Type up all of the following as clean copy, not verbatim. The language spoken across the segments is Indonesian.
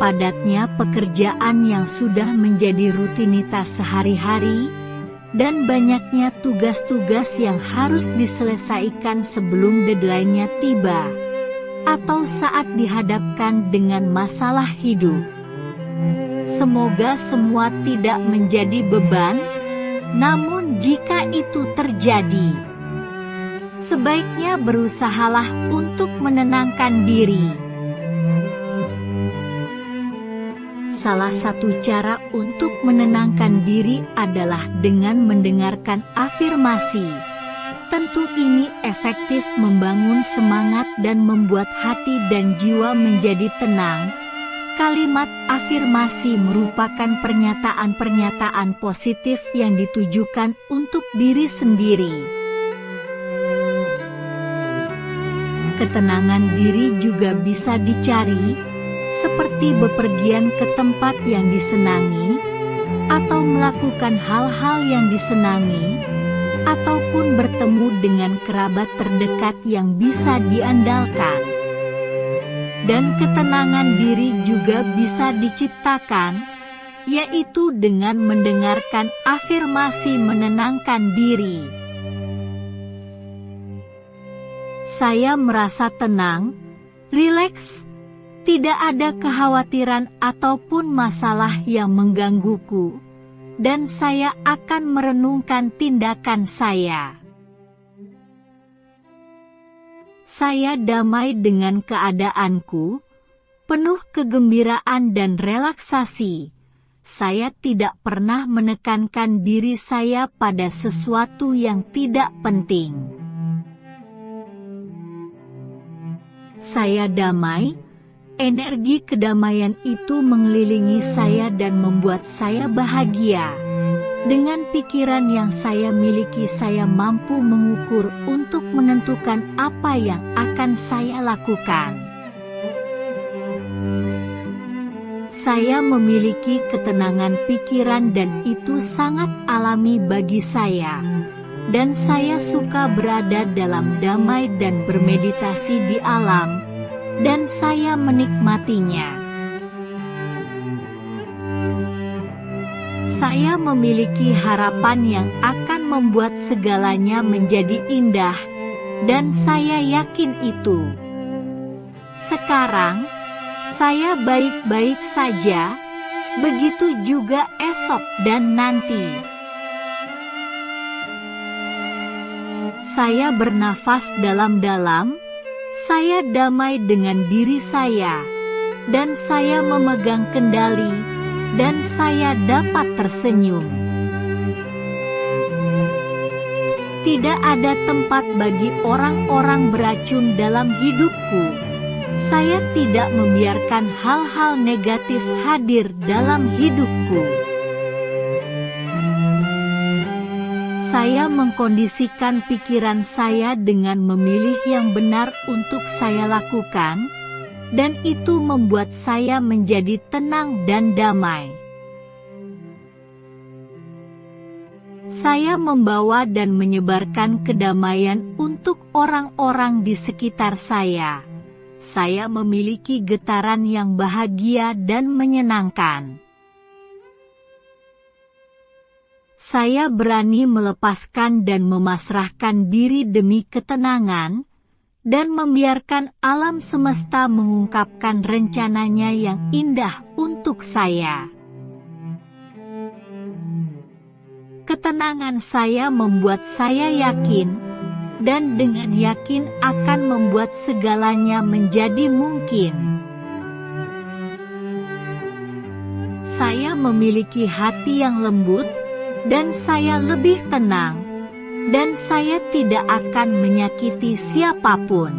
padatnya pekerjaan yang sudah menjadi rutinitas sehari-hari, dan banyaknya tugas-tugas yang harus diselesaikan sebelum deadline-nya tiba, atau saat dihadapkan dengan masalah hidup. Semoga semua tidak menjadi beban, namun jika itu terjadi, sebaiknya berusahalah untuk menenangkan diri. Salah satu cara untuk menenangkan diri adalah dengan mendengarkan afirmasi. Tentu ini efektif membangun semangat dan membuat hati dan jiwa menjadi tenang. Kalimat afirmasi merupakan pernyataan-pernyataan positif yang ditujukan untuk diri sendiri. Ketenangan diri juga bisa dicari, seperti bepergian ke tempat yang disenangi, atau melakukan hal-hal yang disenangi, ataupun bertemu dengan kerabat terdekat yang bisa diandalkan. Dan ketenangan diri juga bisa diciptakan, yaitu dengan mendengarkan afirmasi menenangkan diri. Saya merasa tenang, rileks, tidak ada kekhawatiran ataupun masalah yang menggangguku, dan saya akan merenungkan tindakan saya. Saya damai dengan keadaanku, penuh kegembiraan dan relaksasi. Saya tidak pernah menekankan diri saya pada sesuatu yang tidak penting. Saya damai. Energi kedamaian itu mengelilingi saya dan membuat saya bahagia. Dengan pikiran yang saya miliki, saya mampu mengukur untuk menentukan apa yang akan saya lakukan. Saya memiliki ketenangan pikiran dan itu sangat alami bagi saya. Dan saya suka berada dalam damai dan bermeditasi di alam, dan saya menikmatinya. Saya memiliki harapan yang akan membuat segalanya menjadi indah, dan saya yakin itu. Sekarang, saya baik-baik saja, begitu juga esok dan nanti. Saya bernafas dalam-dalam. Saya damai dengan diri saya, dan saya memegang kendali, dan saya dapat tersenyum. Tidak ada tempat bagi orang-orang beracun dalam hidupku. Saya tidak membiarkan hal-hal negatif hadir dalam hidupku. Saya mengkondisikan pikiran saya dengan memilih yang benar untuk saya lakukan, dan itu membuat saya menjadi tenang dan damai. Saya membawa dan menyebarkan kedamaian untuk orang-orang di sekitar saya. Saya memiliki getaran yang bahagia dan menyenangkan. Saya berani melepaskan dan memasrahkan diri demi ketenangan, dan membiarkan alam semesta mengungkapkan rencananya yang indah untuk saya. Ketenangan saya membuat saya yakin, dan dengan yakin akan membuat segalanya menjadi mungkin. Saya memiliki hati yang lembut, dan saya lebih tenang, dan saya tidak akan menyakiti siapapun.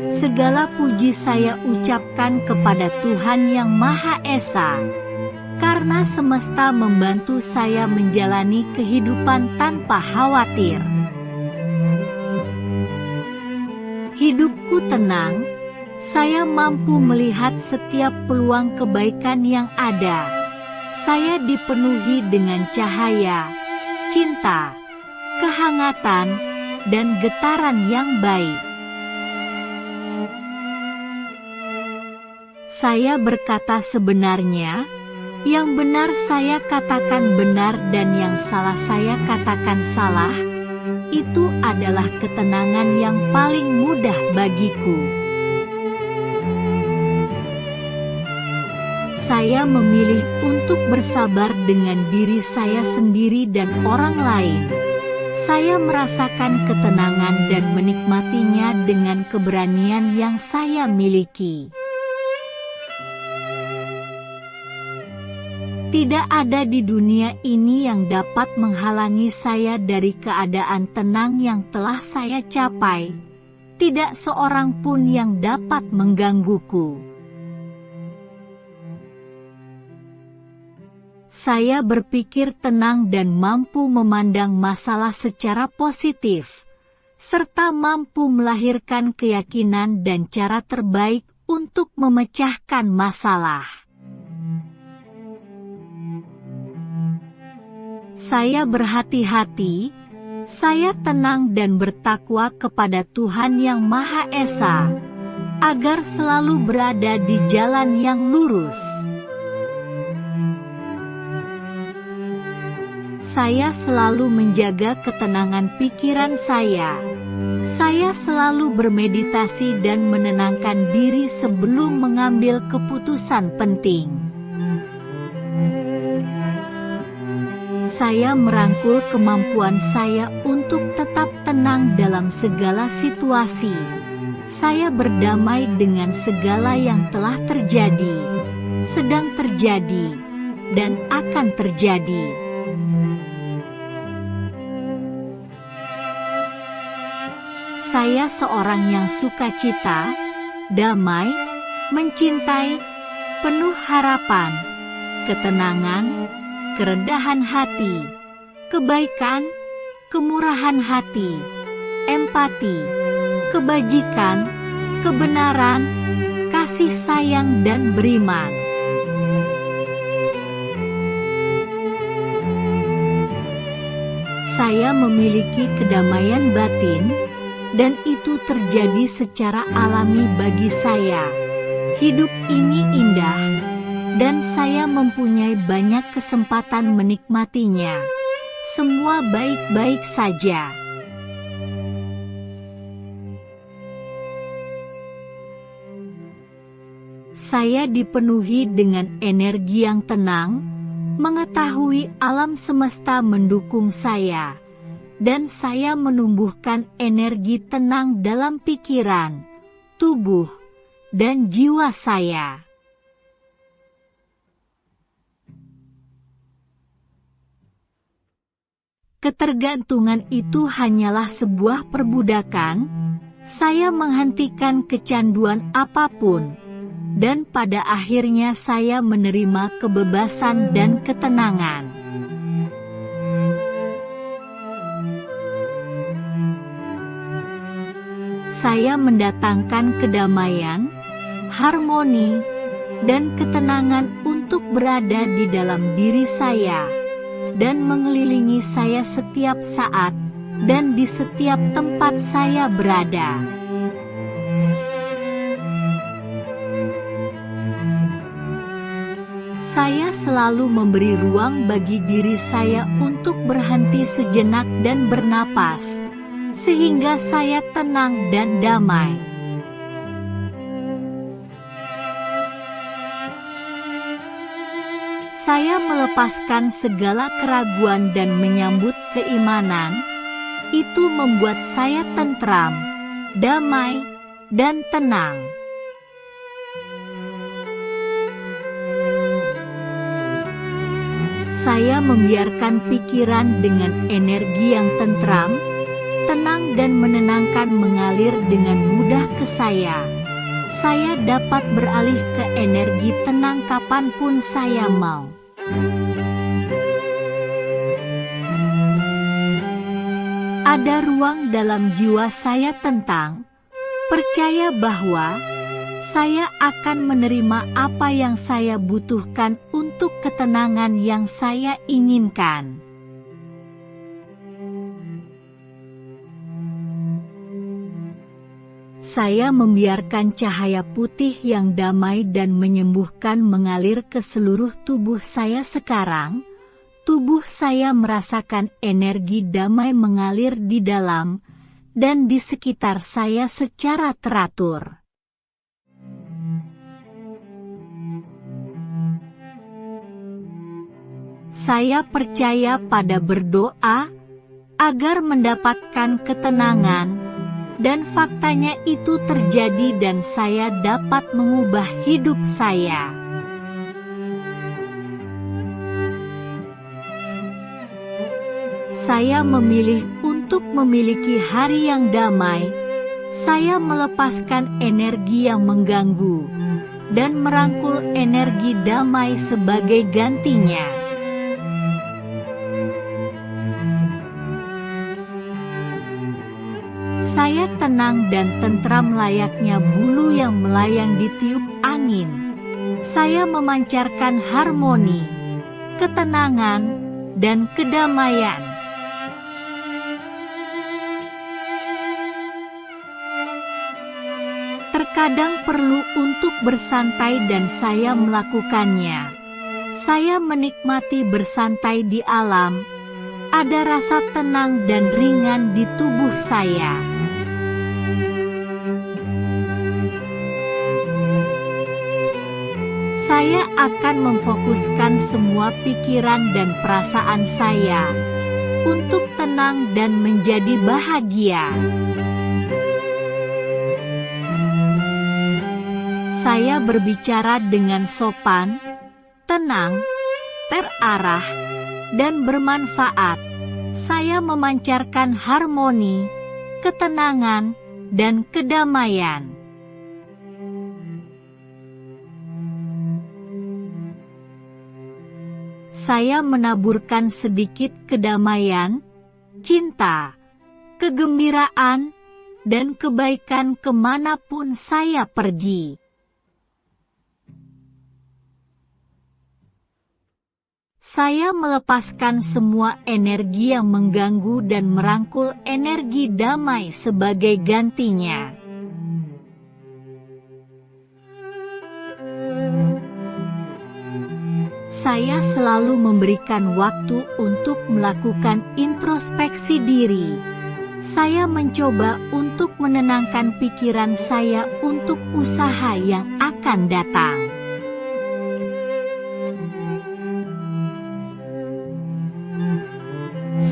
Segala puji saya ucapkan kepada Tuhan Yang Maha Esa, karena semesta membantu saya menjalani kehidupan tanpa khawatir. Hidupku tenang, saya mampu melihat setiap peluang kebaikan yang ada. Saya dipenuhi dengan cahaya, cinta, kehangatan, dan getaran yang baik. Saya berkata sebenarnya, yang benar saya katakan benar dan yang salah saya katakan salah. Itu adalah ketenangan yang paling mudah bagiku. Saya memilih untuk bersabar dengan diri saya sendiri dan orang lain. Saya merasakan ketenangan dan menikmatinya dengan keberanian yang saya miliki. Tidak ada di dunia ini yang dapat menghalangi saya dari keadaan tenang yang telah saya capai. Tidak seorang pun yang dapat menggangguku. Saya berpikir tenang dan mampu memandang masalah secara positif, serta mampu melahirkan keyakinan dan cara terbaik untuk memecahkan masalah. Saya berhati-hati, saya tenang dan bertakwa kepada Tuhan Yang Maha Esa, agar selalu berada di jalan yang lurus. Saya selalu menjaga ketenangan pikiran saya. Saya selalu bermeditasi dan menenangkan diri sebelum mengambil keputusan penting. Saya merangkul kemampuan saya untuk tetap tenang dalam segala situasi. Saya berdamai dengan segala yang telah terjadi, sedang terjadi, dan akan terjadi. Saya seorang yang sukacita, damai, mencintai, penuh harapan, ketenangan, kerendahan hati, kebaikan, kemurahan hati, empati, kebajikan, kebenaran, kasih sayang dan beriman. Saya memiliki kedamaian batin, dan itu terjadi secara alami bagi saya. Hidup ini indah, dan saya mempunyai banyak kesempatan menikmatinya. Semua baik-baik saja. Saya dipenuhi dengan energi yang tenang, mengetahui alam semesta mendukung saya, dan saya menumbuhkan energi tenang dalam pikiran, tubuh, dan jiwa saya. Ketergantungan itu hanyalah sebuah perbudakan. Saya menghentikan kecanduan apapun, dan pada akhirnya saya menerima kebebasan dan ketenangan. Saya mendatangkan kedamaian, harmoni, dan ketenangan untuk berada di dalam diri saya, dan mengelilingi saya setiap saat, dan di setiap tempat saya berada. Saya selalu memberi ruang bagi diri saya untuk berhenti sejenak dan bernapas, sehingga saya tenang dan damai. Saya melepaskan segala keraguan dan menyambut keimanan. Itu membuat saya tentram, damai, dan tenang. Saya membiarkan pikiran dengan energi yang tentram, tenang dan menenangkan mengalir dengan mudah ke saya. Saya dapat beralih ke energi tenang kapanpun saya mau. Ada ruang dalam jiwa saya tentang percaya bahwa saya akan menerima apa yang saya butuhkan untuk ketenangan yang saya inginkan. Saya membiarkan cahaya putih yang damai dan menyembuhkan mengalir ke seluruh tubuh saya sekarang. Tubuh saya merasakan energi damai mengalir di dalam dan di sekitar saya secara teratur. Saya percaya pada berdoa agar mendapatkan ketenangan, dan faktanya itu terjadi dan saya dapat mengubah hidup saya. Saya memilih untuk memiliki hari yang damai. Saya melepaskan energi yang mengganggu dan merangkul energi damai sebagai gantinya. Saya tenang dan tentram layaknya bulu yang melayang di tiup angin. Saya memancarkan harmoni, ketenangan, dan kedamaian. Terkadang perlu untuk bersantai dan saya melakukannya. Saya menikmati bersantai di alam. Ada rasa tenang dan ringan di tubuh saya. Saya akan memfokuskan semua pikiran dan perasaan saya untuk tenang dan menjadi bahagia. Saya berbicara dengan sopan, tenang, terarah, dan bermanfaat. Saya memancarkan harmoni, ketenangan, dan kedamaian. Saya menaburkan sedikit kedamaian, cinta, kegembiraan, dan kebaikan kemanapun saya pergi. Saya melepaskan semua energi yang mengganggu dan merangkul energi damai sebagai gantinya. Saya selalu memberikan waktu untuk melakukan introspeksi diri. Saya mencoba untuk menenangkan pikiran saya untuk usaha yang akan datang.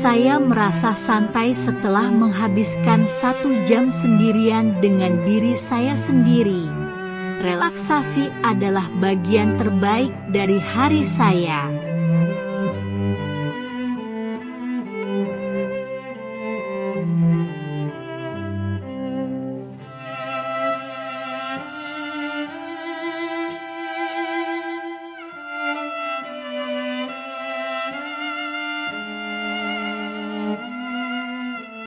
Saya merasa santai setelah menghabiskan 1 jam sendirian dengan diri saya sendiri. Relaksasi adalah bagian terbaik dari hari saya.